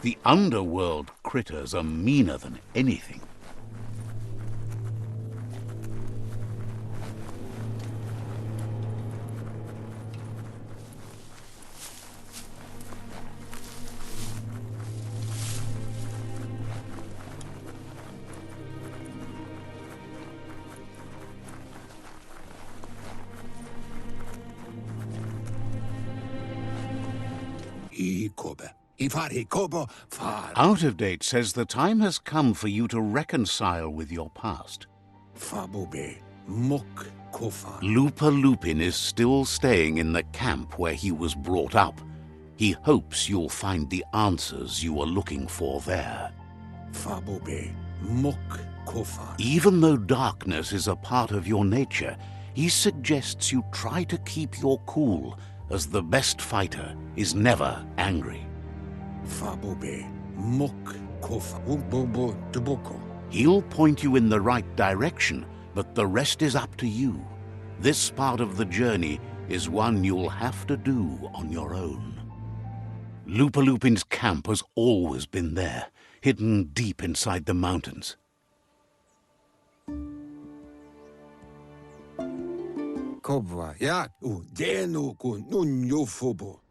The underworld critters are meaner than anything. Out of Date says the time has come for you to reconcile with your past. Lupa Lupin is still staying in the camp where he was brought up. He hopes you'll find the answers you are looking for there. Even though darkness is a part of your nature, he suggests you try to keep your cool, as the best fighter is never angry. He'll point you in the right direction, but the rest is up to you. This part of the journey is one you'll have to do on your own. Lupa Lupin's camp has always been there, hidden deep inside the mountains.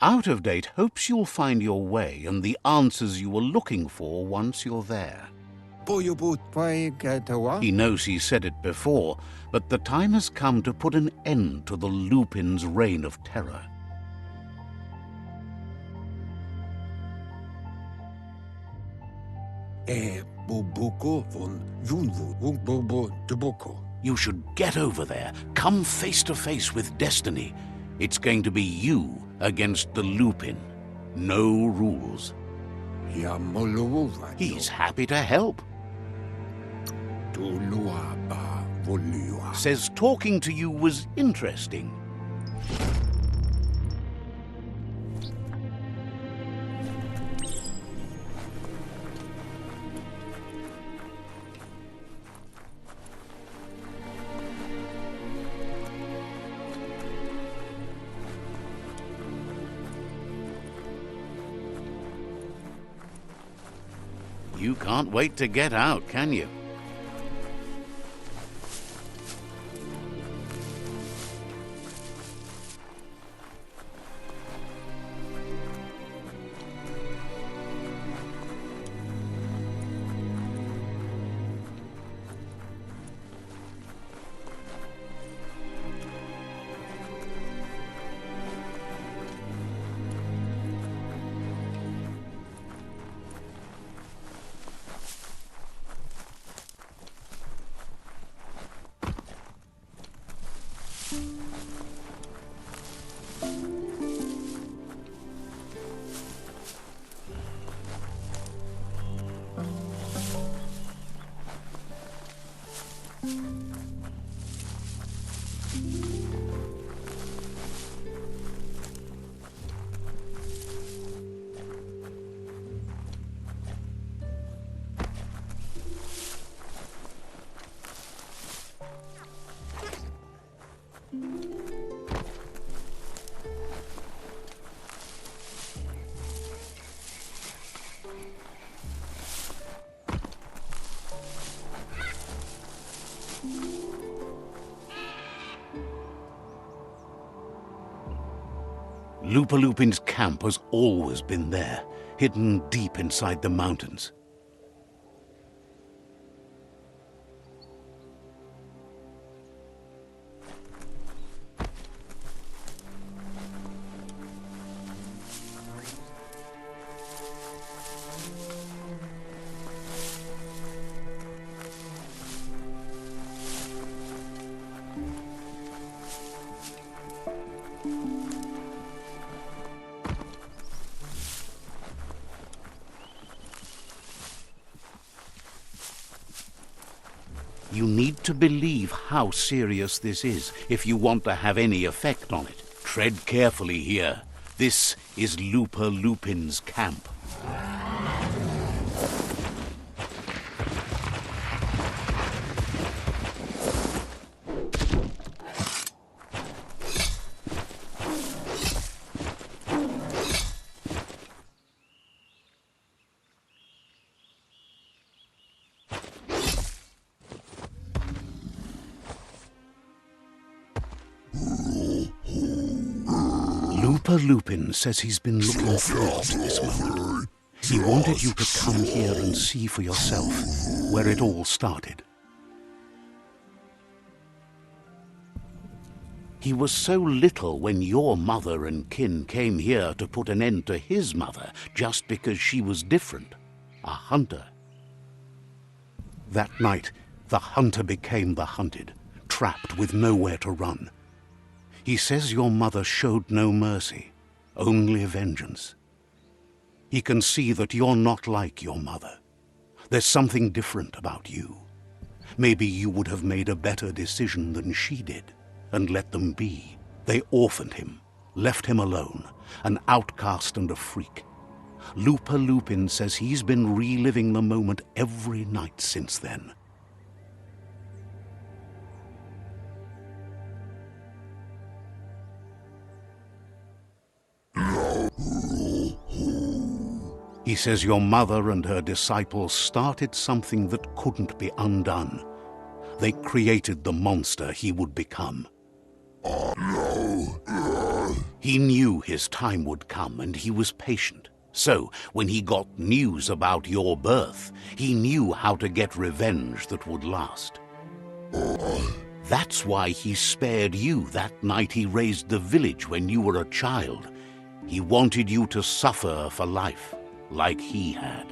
Out of Date hopes you'll find your way and the answers you were looking for once you're there. He knows he said it before, but the time has come to put an end to the Lupin's reign of terror. You should get over there, come face to face with destiny. It's going to be you against the Lupin. No rules. He's happy to help. Says talking to you was interesting. You can't wait to get out, can you? Lupa Lupin's camp has always been there, hidden deep inside the mountains. You need to believe how serious this is if you want to have any effect on it. Tread carefully here. This is Lupa Lupin's camp. Lupin says he's been looking forward to this moment. He wanted you to come here and see for yourself where it all started. He was so little when your mother and kin came here to put an end to his mother just because she was different, a hunter. That night, the hunter became the hunted, trapped with nowhere to run. He says your mother showed no mercy, only vengeance. He can see that you're not like your mother. There's something different about you. Maybe you would have made a better decision than she did, and let them be. They orphaned him, left him alone, an outcast and a freak. Lupin says he's been reliving the moment every night since then. He says your mother and her disciples started something that couldn't be undone. They created the monster he would become. He knew his time would come, and he was patient. So, when he got news about your birth, he knew how to get revenge that would last. That's why he spared you that night he raised the village when you were a child. He wanted you to suffer for life, like he had.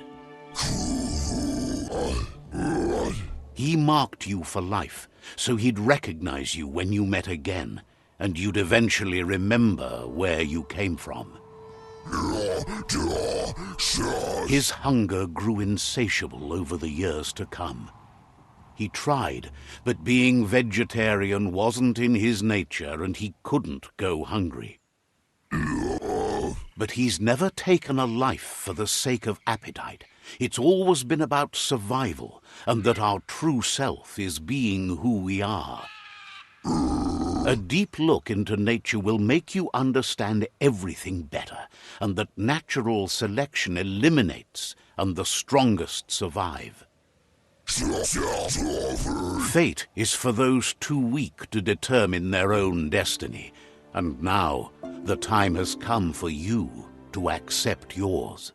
He marked you for life, so he'd recognize you when you met again, and you'd eventually remember where you came from. His hunger grew insatiable over the years to come. He tried, but being vegetarian wasn't in his nature, and he couldn't go hungry. But he's never taken a life for the sake of appetite. It's always been about survival, and that our true self is being who we are. A deep look into nature will make you understand everything better, and that natural selection eliminates, and the strongest survive. Fate is for those too weak to determine their own destiny, and now the time has come for you to accept yours.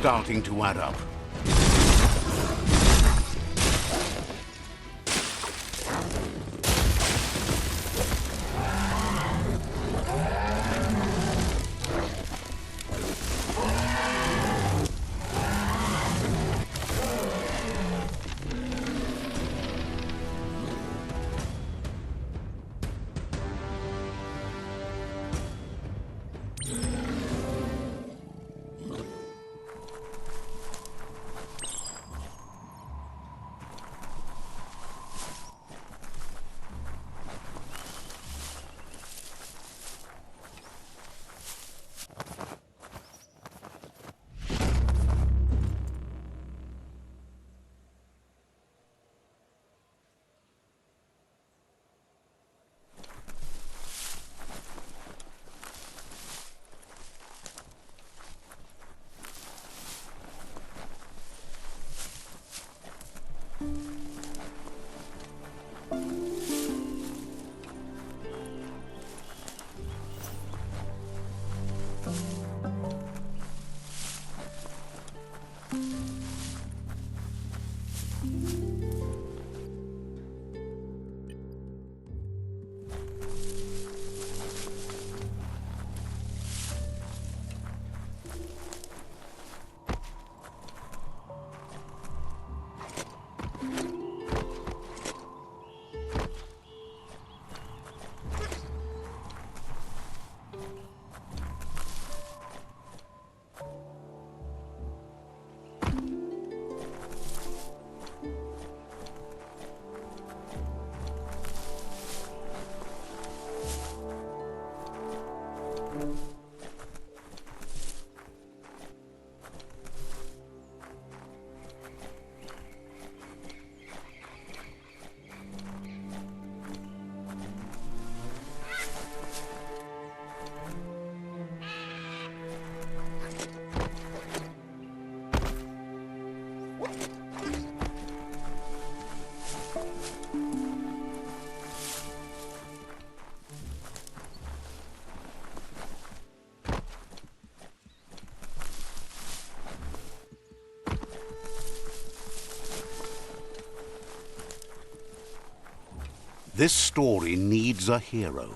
starting to add up. This story needs a hero.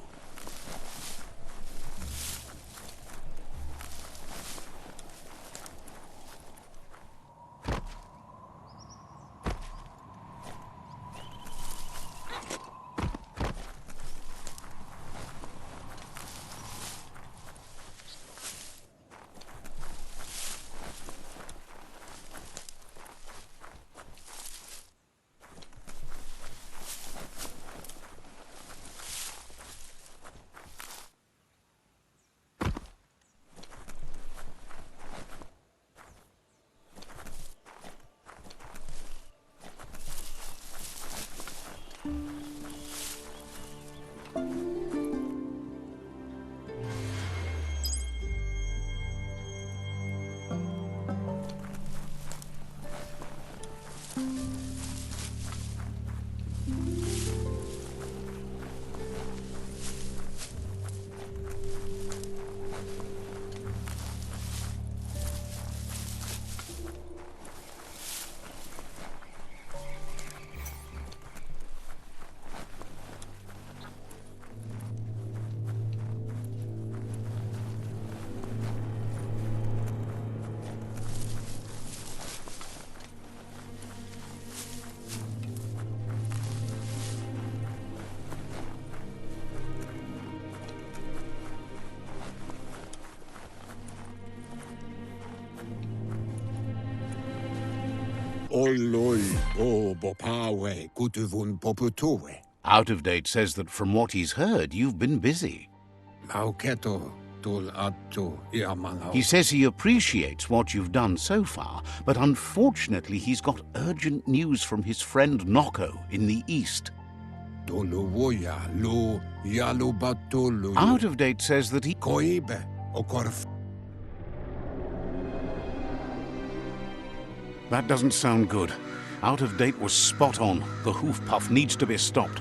Out of Date says that from what he's heard, you've been busy. He says he appreciates what you've done so far, but unfortunately he's got urgent news from his friend Noko in the east. Out of Date says that he... That doesn't sound good. Out of Date was spot on. The hoof puff needs to be stopped.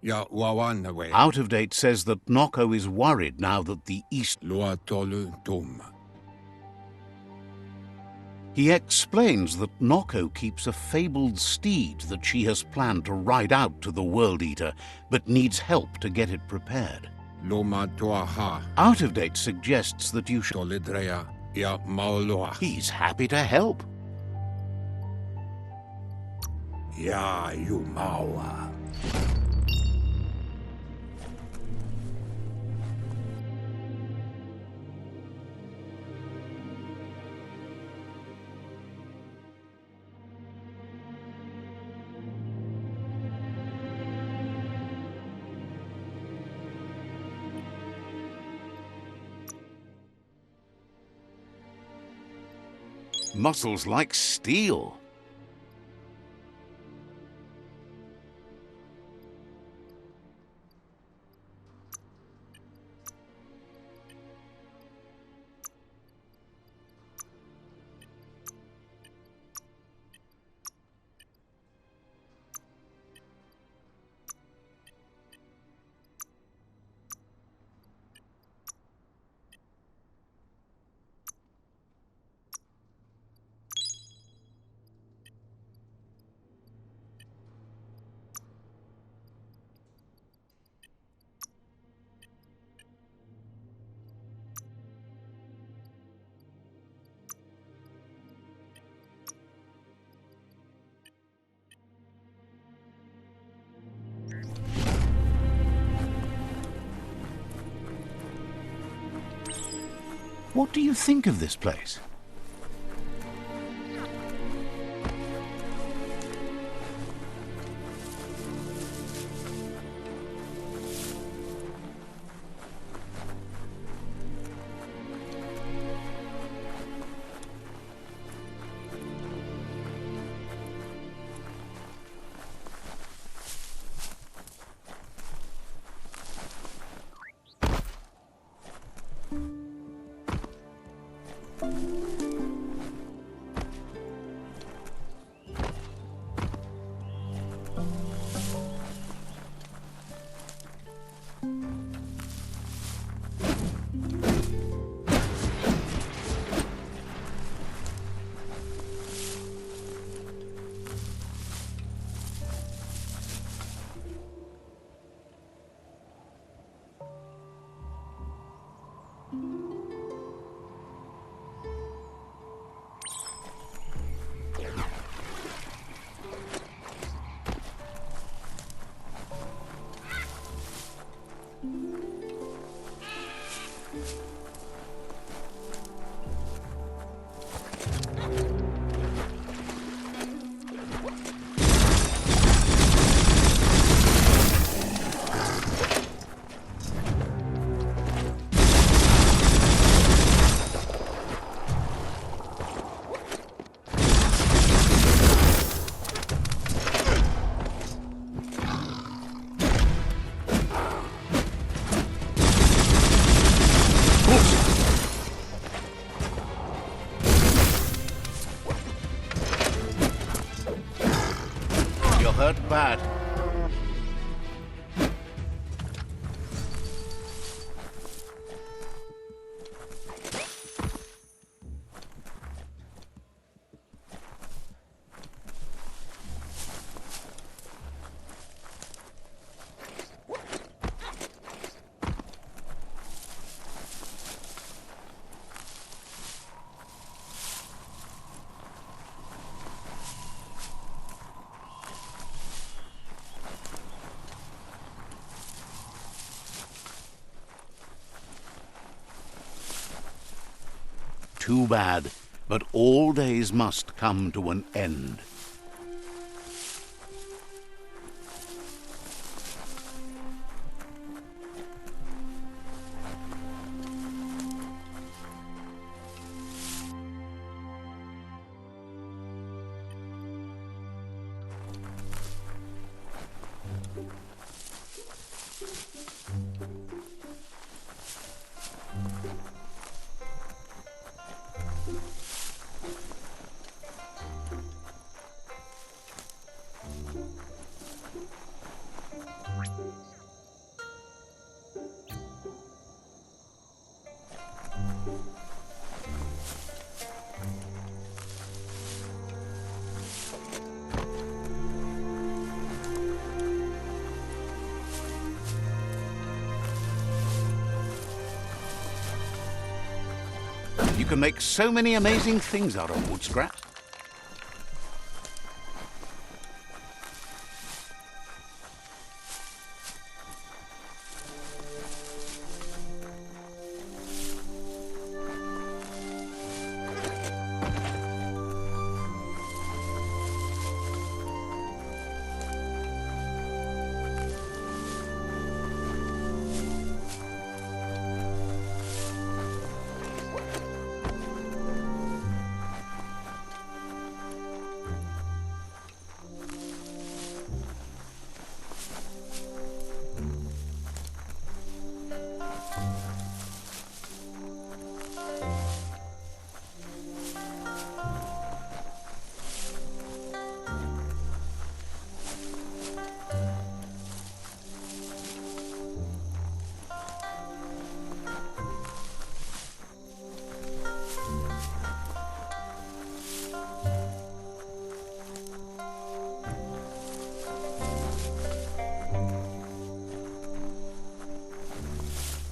Ja wawanwe. Out of Date says that Noko is worried now that the East... Lua tolu tum. He explains that Noko keeps a fabled steed that she has planned to ride out to the World Eater, but needs help to get it prepared. Loma toa ha. Out of Date suggests that you should... Tolidrea. Ja maoloa. He's happy to help. Ja yumawa. Muscles like steel. What do you think of this place? You're hurt bad. Too bad, but all days must come to an end. You can make so many amazing things out of wood scrap.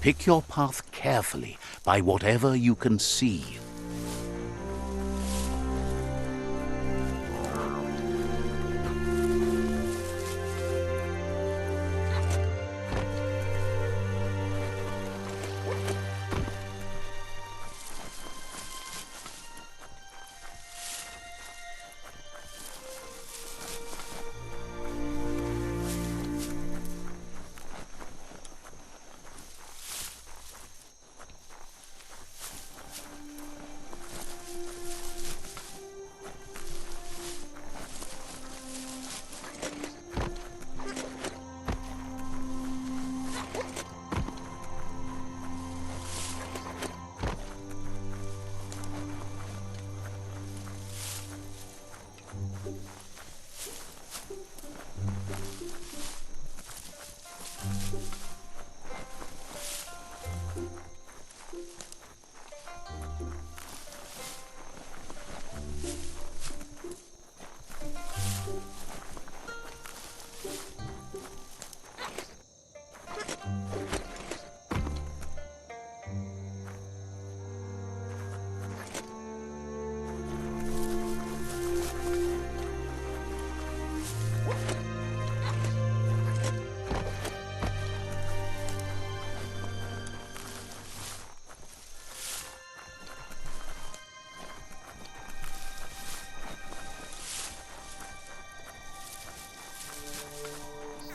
Pick your path carefully by whatever you can see.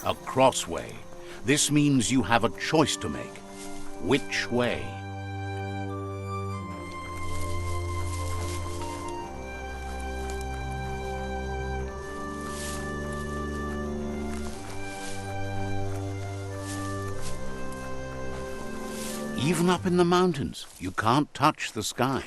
A crossway. This means you have a choice to make. Which way? Even up in the mountains, you can't touch the sky.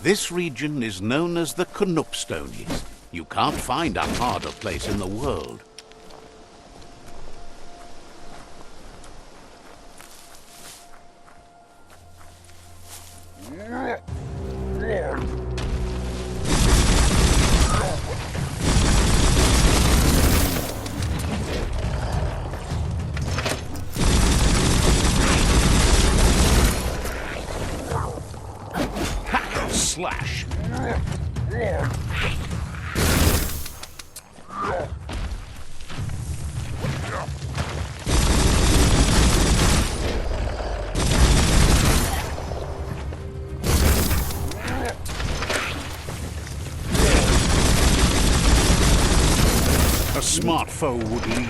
This region is known as the Knoopstonies. You can't find a harder place in the world. Slash. A smart foe would lead.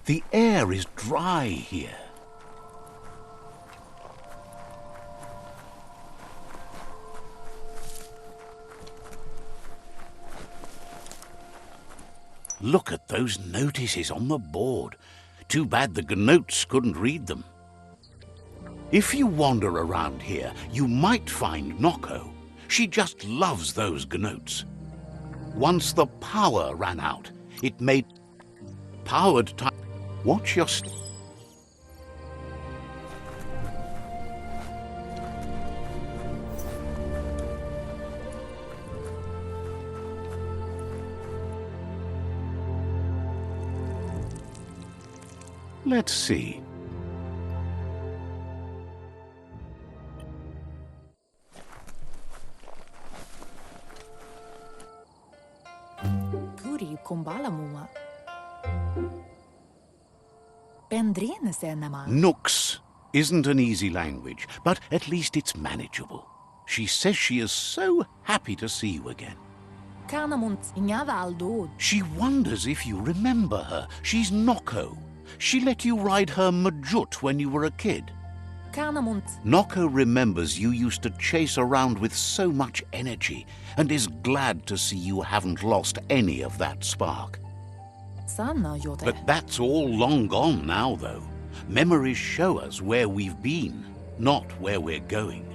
The air is dry here. Look at those notices on the board. Too bad the gnotes couldn't read them. If you wander around here, you might find Noko. She just loves those gnotes. Once the power ran out, it made powered time. Watch your Let's see. Puri kumbalamuma. Bendrine senema. Nooks isn't an easy language, but at least it's manageable. She says she is so happy to see you again. Kanamunt inyavaldo. She wonders if you remember her. She's Noko. She let you ride her Majut when you were a kid. Kanamunt. Noko remembers you used to chase around with so much energy and is glad to see you haven't lost any of that spark. Sanna yote. But that's all long gone now, though. Memories show us where we've been, not where we're going.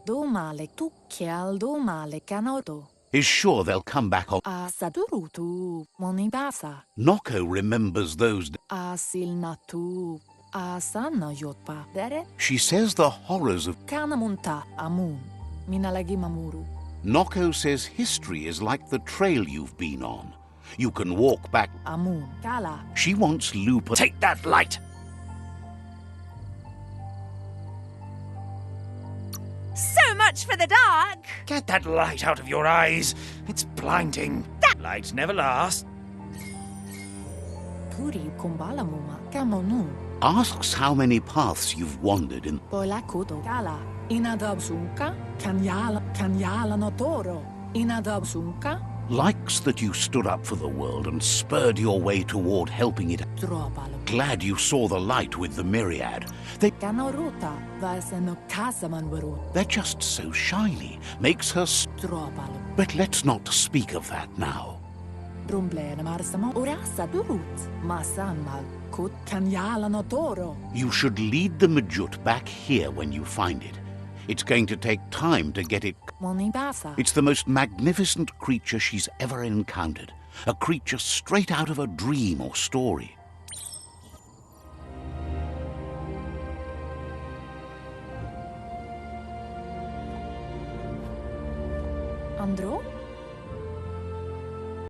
Domale tucchial domale canoto. Is sure they'll come back on. Sadurutu monibasa. Noko remembers those. Silnatu. Sanna yotpa. Dere. She says the horrors of. Kanamunta amun. Minalagi mamuru. Noko says history is like the trail you've been on. You can walk back. Amun. Kala. She wants Lupa. Take that light! So much for the dark! Get that light out of your eyes! It's blinding. That lights never last. Puri kumbalamuma. Kamonu. Asks how many paths you've wandered in. Polakuto. Kala. Inadabsunka. Kanyala notoro. Inadabsunka. Likes that you stood up for the world and spurred your way toward helping it. Dropalo. Glad you saw the light with the myriad. Kanaruta. Vaseno kasaman varut. They're just so shiny. Makes her. Dropalo. But let's not speak of that now. Rumblene marsamo. Urasa durut. Masanmal. Kut kanyala notoro. You should lead the Majut back here when you find it. It's going to take time to get it. Monibasa. It's the most magnificent creature she's ever encountered. A creature straight out of a dream or story.